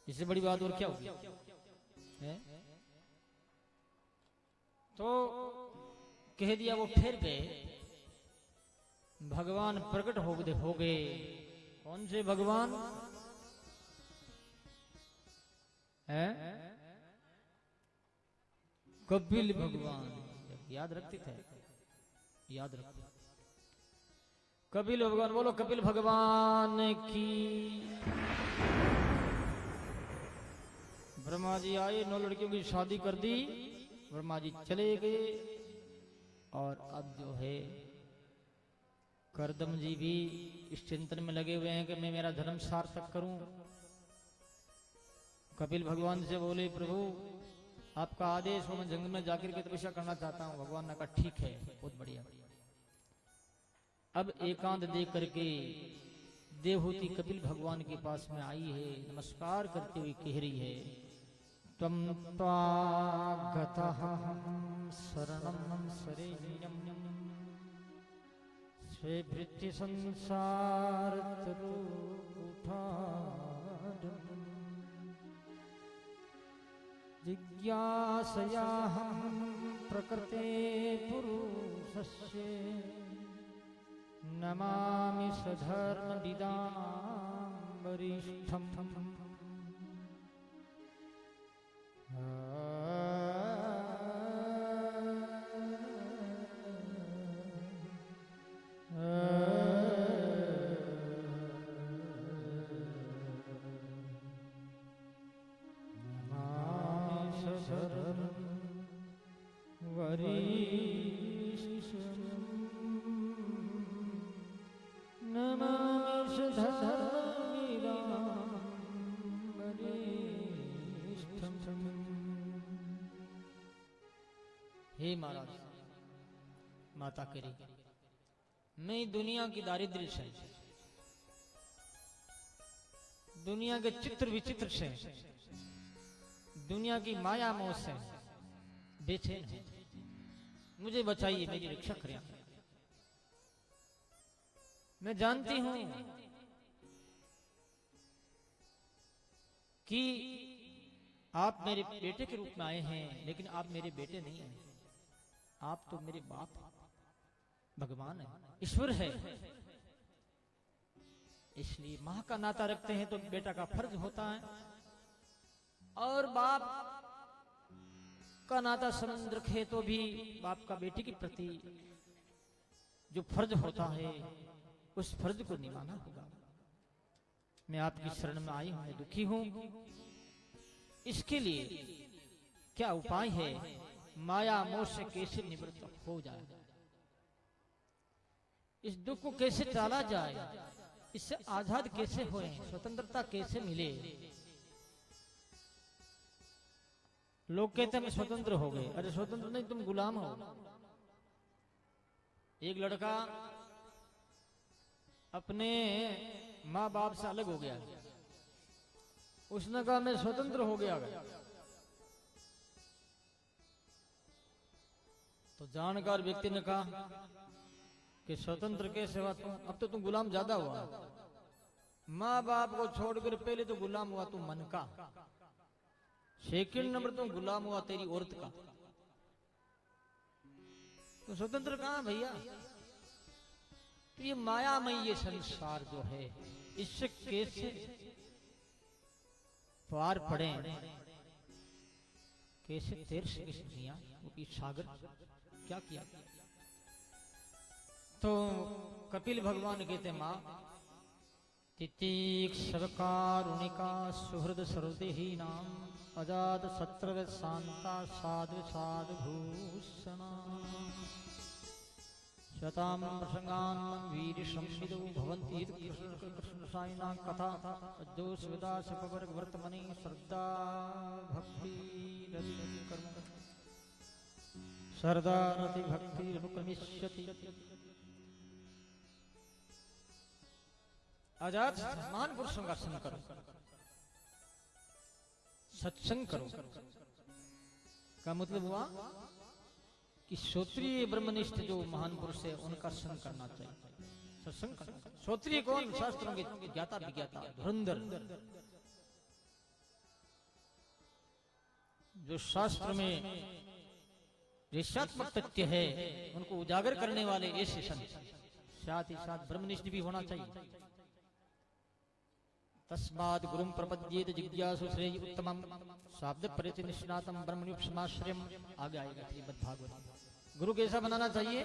इससे बड़ी बात और क्या होगी? तो कह दिया, वो फिर गए, भगवान प्रकट हो गए। कौन से भगवान है? कपिल भगवान। याद रखते थे, याद रखते। कपिल भगवान, बोलो कपिल भगवान की। ब्रह्मा जी आए, 9 लड़कियों की शादी कर दी, ब्रह्मा जी चले गए। और अब जो है करदम जी भी इस चिंतन में लगे हुए हैं कि मैं मेरा धर्म सार्थक करूं। कपिल भगवान से बोले, प्रभु आपका आदेश हो, मैं जंगल में जाकर के तपस्या करना चाहता हूं। भगवान ने कहा ठीक है, बहुत बढ़िया। अब एकांत देख करके देवहूति कपिल भगवान के पास में आई है, नमस्कार करते हुए कह रही है, त्वं त्वागतहं शरणं शरेण्यं स्वेभृत्य संसार जिज्ञासयाहं प्रकृते पुरुषस्य नमामि सधर्मविदां वरिष्ठम् हे महाराज माता करी मैं दुनिया की दारिद्र्य से, दुनिया के चित्र विचित्र से, दुनिया की माया मोह से बेचैन हूं। मुझे बचाइए, मेरी रक्षा करें। मैं जानती हूं कि आप मेरे बेटे के रूप में आए हैं, लेकिन आप मेरे बेटे नहीं हैं। आप तो मेरे बाप भगवान है, ईश्वर है। इसलिए मां का नाता रखते हैं तो बेटा का फर्ज होता है, और बाप का नाता संबंध रखे तो भी बाप का बेटे के प्रति जो फर्ज होता है उस फर्ज को निभाना होगा। मैं आपकी शरण में आई हूं, दुखी हूं। इसके लिए क्या उपाय है? माया मोह से कैसे निवृत्त हो जाए, इस दुख को कैसे टाला जाए, इससे आजाद कैसे होए, स्वतंत्रता कैसे मिले। लोग कहते हैं स्वतंत्र हो गए। अरे स्वतंत्र नहीं, तुम गुलाम हो। एक लड़का अपने माँ बाप से अलग हो गया, उसने कहा मैं स्वतंत्र हो गया। तो जानकार व्यक्ति ने कहा कि स्वतंत्र कैसे हुआ तुम? अब तो तुम गुलाम ज्यादा हुआ। माँ बाप को छोड़कर पहले तो गुलाम हुआ तुम मन का, सेकंड नंबर तुम गुलाम हुआ तेरी औरत का। तो स्वतंत्र कहां भैया? तो ये मायामय ये संसार जो है, इससे कैसे पार पड़े, कैसे तैर सके दुनिया वो की सागर? क्या किया? तो कपिल भगवान कहते मां तितिक्षवकारुणिका सुहृद सर्वदेहीनां अजात शत्रव शांता साधु साधु भूषणा शतां प्रसंगान् वीर संविदो भवन्ति कृष्णसायिना कथा अद्योस विदास पवर्ग वर्तमनि श्रद्धा भक्ति कर्म श्रद्धा रति भक्ति अनुक्रमिष्यति। आजाद महान पुरुषों का संग करो, सत्संग करो। का मतलब हुआ कि श्रोत्रिय ब्रह्मनिष्ठ जो महान पुरुष है उनका संग करना चाहिए, सत्संग करना। श्रोत्रिय कौन? शास्त्रों के ज्ञाता विज्ञाता धुरंधर, जो शास्त्र में ऋषात्मक तथ्य है उनको उजागर करने वाले ऐसे संत। साथ ही साथ ब्रह्मनिष्ठ भी होना चाहिए। तस्माद् गुरुं प्रपद्येत जिज्ञासु श्रेय उत्तमम् शाब्द परिचय निष्णातम् ब्रह्मण्युपसमाश्रयम्। आगे आएगा श्रीमद् भागवत। गुरु कैसा बनाना चाहिए?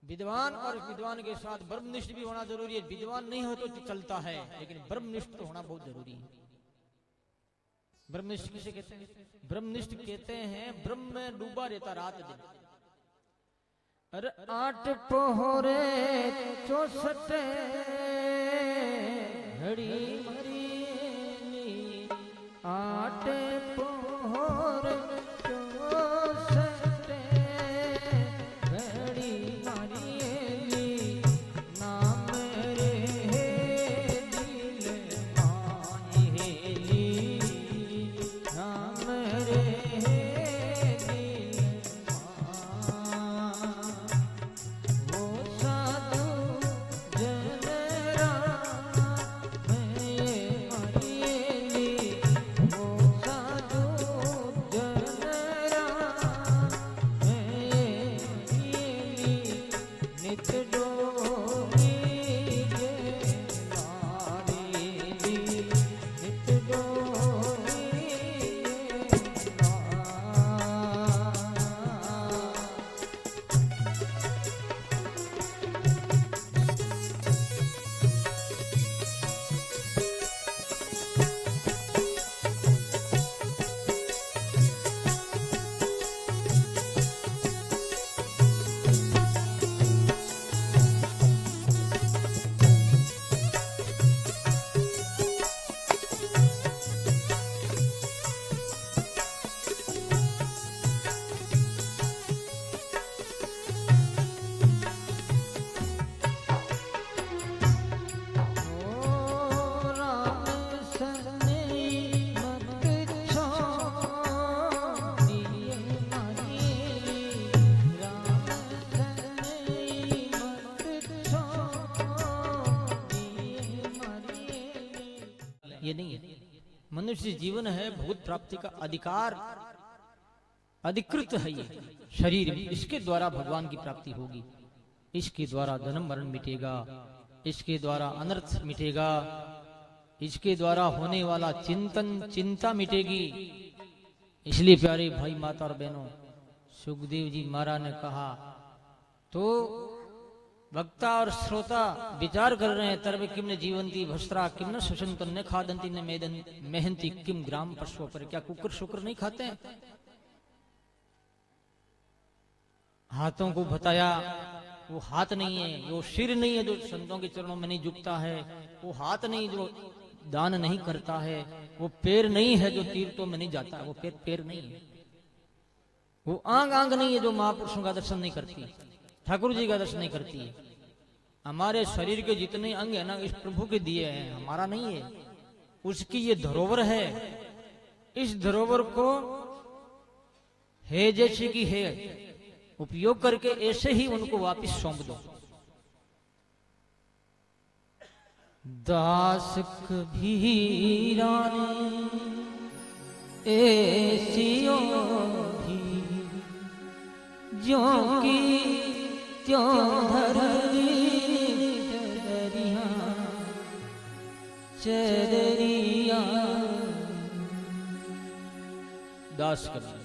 विद्वान, और विद्वान के साथ ब्रह्मनिष्ठ भी होना जरूरी है। विद्वान नहीं हो तो चलता है, लेकिन ब्रह्मनिष्ठ तो होना बहुत जरूरी है। ब्रह्मनिष्ठ किसे कहते हैं? ब्रह्मनिष्ठ कहते हैं ब्रह्म में डूबा रहता रात दिन। अरे 8 पहरे 64 घड़ी मरी 8 पहरे 64 घड़ी मरी नाम रे दिल माई हेली नाम रे दिल वो साधु जन ये नहीं है। मनुष्य जीवन है भूत प्राप्ति का अधिकार अधिकृत है ये शरीर में, इसके द्वारा भगवान की प्राप्ति होगी, इसके द्वारा जन्म मरण मिटेगा, इसके द्वारा अनर्थ मिटेगा, इसके द्वारा होने वाला चिंतन चिंता मिटेगी। इसलिए प्यारे भाई माता और बहनों, सुखदेव जी महाराज ने कहा, तो वक्ता और श्रोता विचार कर रहे हैं, तरवे किम ने जीवंती भस्त्रा किम न सुशंत न खादंती न मेदन मेहनती किम ग्राम पशुओं पर, क्या कुकर शुक्र नहीं खाते हैं? हाथों को बताया, वो हाथ नहीं है, वो सिर नहीं है जो संतों के चरणों में नहीं झुकता है, वो हाथ नहीं जो दान नहीं करता है, वो पैर नहीं है जो तीर्थों में नहीं जाता है, वो पैर नहीं है, वो आंग नहीं है जो महापुरुषों का दर्शन नहीं करती, ठाकुर जी का दर्शन नहीं करती है। हमारे शरीर के जितने अंग है ना, इस प्रभु के दिए हैं, हमारा नहीं है, उसकी ये धरोहर है। इस धरोहर को है जैसे कि है उपयोग करके ऐसे ही उनको वापस सौंप दो। दास कबीरा ने ऐसियो भी जो की त्यों धर चरिया। दास कबीर,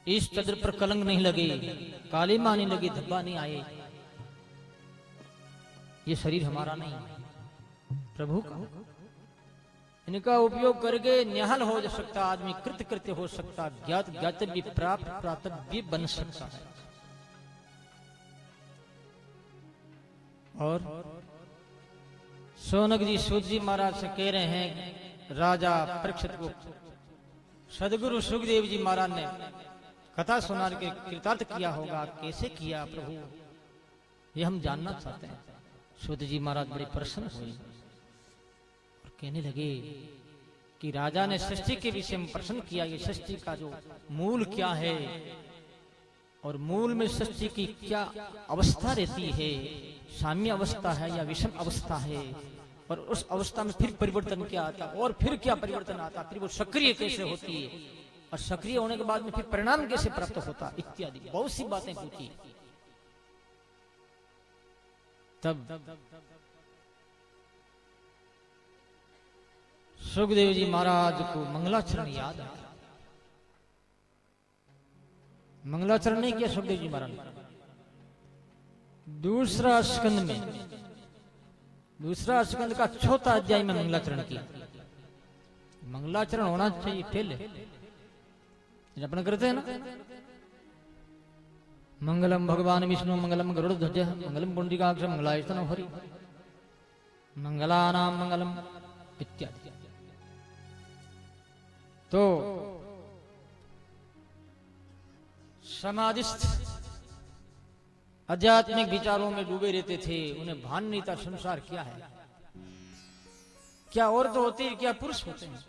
इस चद्र पर कलंक नहीं लगे, काली मां नहीं लगी, धब्बा नहीं आए, ये शरीर हमारा नहीं, प्रभु का। इनका उपयोग करके निहाल हो सकता आदमी, कृत कृत्य हो सकता, ज्ञात ज्ञातव्य प्राप्त प्राप्तव्य बन सकता है। और सोनक जी सूत जी महाराज से कह रहे हैं, राजा परीक्षित को सदगुरु सुखदेव जी महाराज ने कथा सुना के कृतार्थ किया होगा, कैसे किया प्रभु, ये हम जानना चाहते हैं। सूत जी महाराज बड़े प्रसन्न हुए और कहने लगे कि राजा ने सृष्टि के विषय में प्रश्न किया, ये सृष्टि का जो मूल क्या है और मूल में सृष्टि की क्या अवस्था रहती है, साम्य अवस्था है या विषम अवस्था है, और उस अवस्था में फिर परिवर्तन क्या आता, और फिर क्या परिवर्तन आता, फिर वो सक्रिय कैसे होती है, और सक्रिय होने के बाद में फिर परिणाम कैसे प्राप्त होता, इत्यादि बहुत सी बातें पूछी। तब सुखदेव जी महाराज को मंगलाचरण याद आया। मंगलाचरण नहीं किया सुखदेव जी महाराज, दूसरा स्कंद का चौथा अध्याय में मंगलाचरण किया। मंगलाचरण होना चाहिए पहले, अपन करते हैं ना, मंगलम भगवान विष्णु मंगलम गरुड़ध्वज मंगलम पुंडरीकाक्ष मंगलायतनो हरि मंगलानाम मंगलम इत्यादि। तो समाधिस्थ आध्यात्मिक विचारों में डूबे रहते थे, उन्हें भान नहीं था संसार क्या है, क्या औरत होती है, क्या पुरुष होते हैं।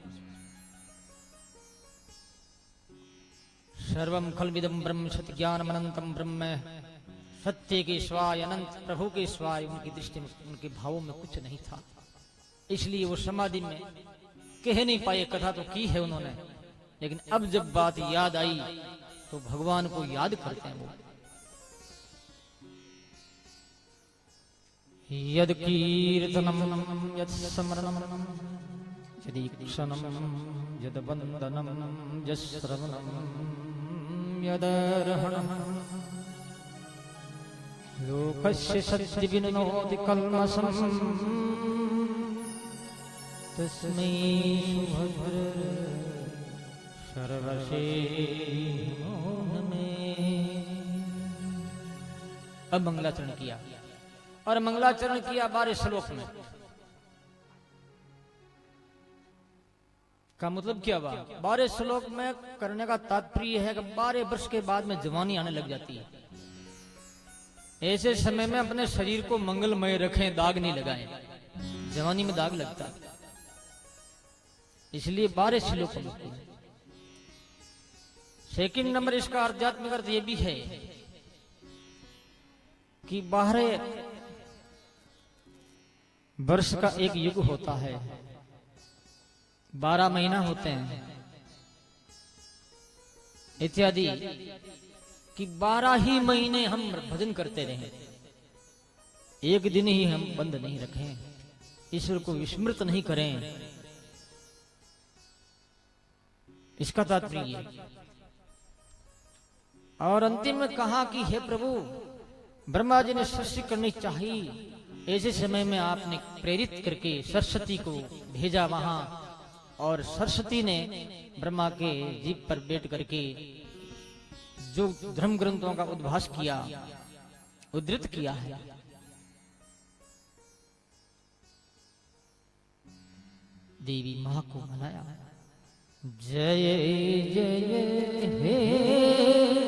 सर्वम खलविदम ब्रह्म सत्य ज्ञानम अनंतम ब्रह्म, सत्य के स्वाय अनंत प्रभु के स्वाय, उनकी दृष्टि में उनके भावों में कुछ नहीं था, इसलिए वो समाधि में कह नहीं पाए। कथा तो की है उन्होंने, लेकिन अब जब बात याद आई तो भगवान को याद करते हैं वो। यद कीर्तनम यद स्मरणम यदीक्षणम यद वंदनम यद श्रवणम यदर्हणम लोकस्य सत्य विनोति कल्मषम तस्मै सुभद्र सर्वशेषो नमः। अब मंगलाचरण किया, और मंगलाचरण किया 12 श्लोक में। का मतलब क्या हुआ? 12 श्लोक में करने का तात्पर्य है कि 12 वर्ष के बाद में जवानी आने लग जाती है। ऐसे समय में अपने शरीर को मंगलमय रखें, दाग नहीं लगाएं, जवानी में दाग लगता है, इसलिए 12 श्लोक में। सेकंड नंबर इसका आध्यात्मिक अर्थ यह भी है कि 12 वर्ष का एक युग होता है, 12 महीना होते हैं इत्यादि कि 12 ही महीने हम भजन करते रहे, एक दिन ही हम बंद नहीं रखें, ईश्वर को विस्मृत नहीं करें। इसका तात्पर्य। और अंतिम में कहा कि हे प्रभु, ब्रह्मा जी ने सृष्टि करनी चाहिए, ऐसे समय में आपने प्रेरित करके सरस्वती को भेजा वहां, और सरस्वती ने ब्रह्मा के जीभ पर बैठ करके जो धर्म ग्रंथों का उद्भास किया, उद्धृत किया है। देवी मां को मनाया। जय जय हे